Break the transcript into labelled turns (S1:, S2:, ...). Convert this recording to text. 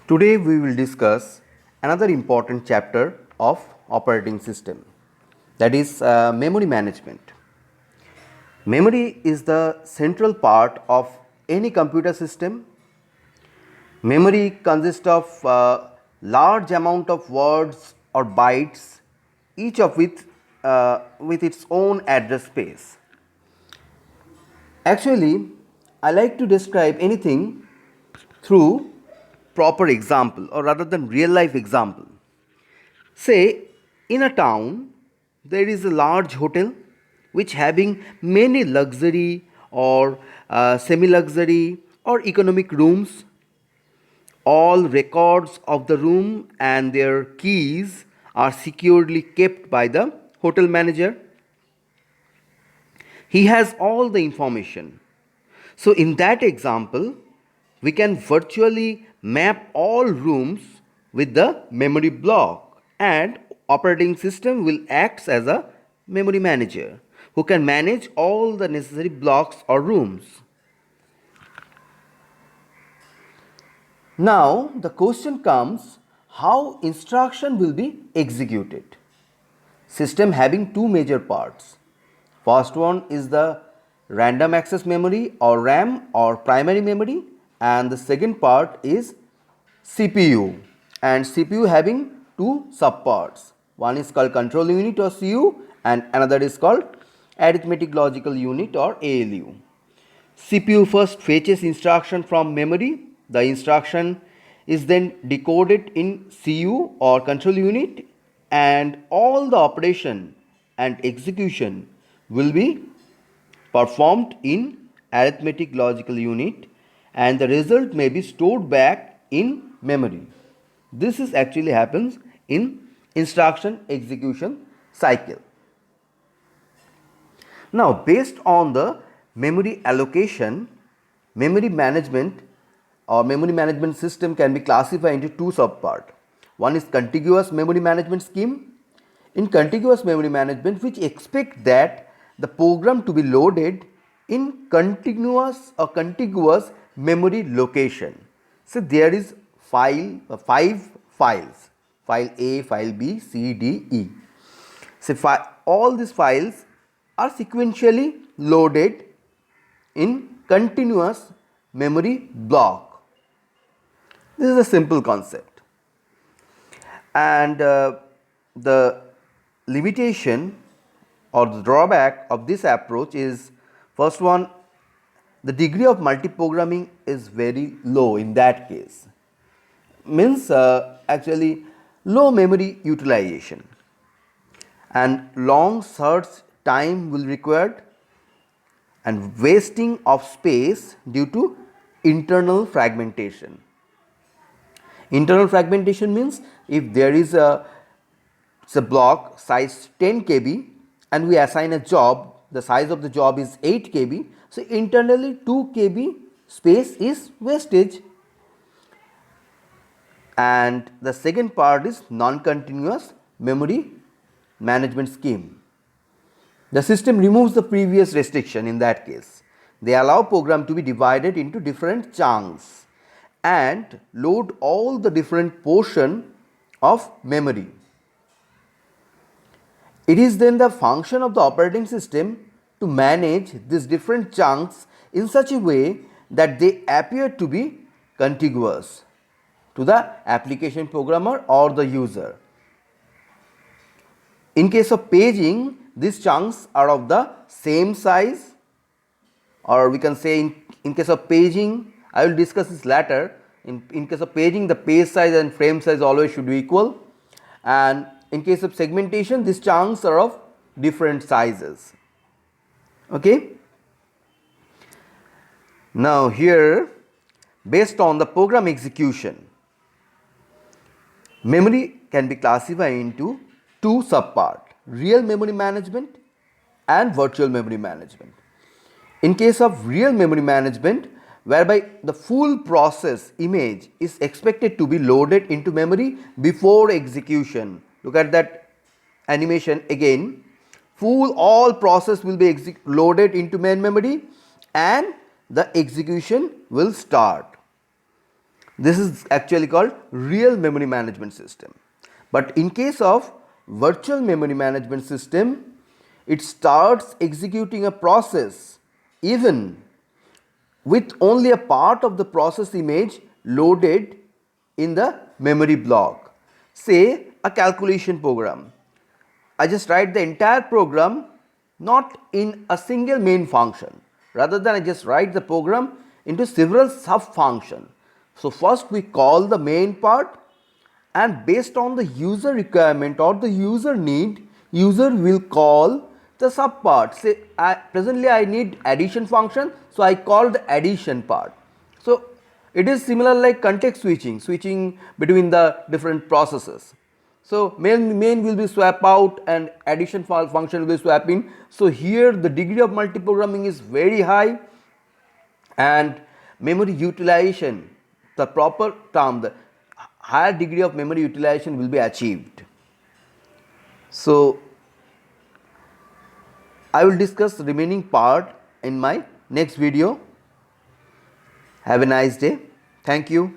S1: Today we will discuss another important chapter of operating system, that is memory management. Memory is the central part of any computer system. Memory consists of large amount of words or bytes, each of which with its own address space. Actually, I like to describe anything through proper example or rather than real life example. Say in a town there is a large hotel which having many luxury or semi luxury or economic rooms. All records of the room and their keys are securely kept by the hotel manager. He has all the information. So in that example, we can virtually map all rooms with the memory block, and operating system will act as a memory manager who can manage all the necessary blocks or rooms. Now the question comes, how instruction will be executed. System having two major parts. First one is the random access memory or RAM or primary memory, and the second part is CPU, and CPU having two subparts. One is called control unit or CU and another is called arithmetic logical unit or ALU. CPU first fetches instruction from memory. The instruction is then decoded in CU or control unit, and all the operation and execution will be performed in arithmetic logical unit, and the result may be stored back in memory. This is actually happens in instruction execution cycle. Now, based on the memory allocation, memory management or memory management system can be classified into two subparts. One is contiguous memory management scheme. In contiguous memory management, which expect that the program to be loaded in continuous or contiguous memory location. So there is five files, file A, file B, C, D, E. So all these files are sequentially loaded in continuous memory block. This is a simple concept, and the limitation or the drawback of this approach is, first one, the degree of multiprogramming is very low in that case, means actually low memory utilization, and long search time will required, and wasting of space due to internal fragmentation. Internal fragmentation means if there is a block size 10 KB and we assign a job, the size of the job is 8 KB, so internally 2 KB space is wastage. And the second part is non-continuous memory management scheme. The system removes the previous restriction in that case. They allow program to be divided into different chunks and load all the different portion of memory. It is then the function of the operating system to manage these different chunks in such a way that they appear to be contiguous to the application programmer or the user. In case of paging, these chunks are of the same size, or we can say in case of paging, I will discuss this later. In case of paging, the page size and frame size always should be equal, and in case of segmentation, these chunks are of different sizes. Okay. Now here, based on the program execution, memory can be classified into two subparts: real memory management and virtual memory management. In case of real memory management, whereby the full process image is expected to be loaded into memory before execution. Look at that animation again. All process will be loaded into main memory and the execution will start. This is actually called real memory management system. But in case of virtual memory management system, it starts executing a process even with only a part of the process image loaded in the memory block. Say a calculation program. I just write the entire program not in a single main function. Rather than I just write the program into several sub functions. So first we call the main part, and based on the user requirement or the user need, user will call the sub part. Say presently I need addition function, so I call the addition part. So it is similar like context switching between the different processes. So main will be swap out and addition function will be swap in. So here the degree of multiprogramming is very high, and memory utilization, the proper term, the higher degree of memory utilization will be achieved. So I will discuss the remaining part in my next video. Have a nice day. Thank you.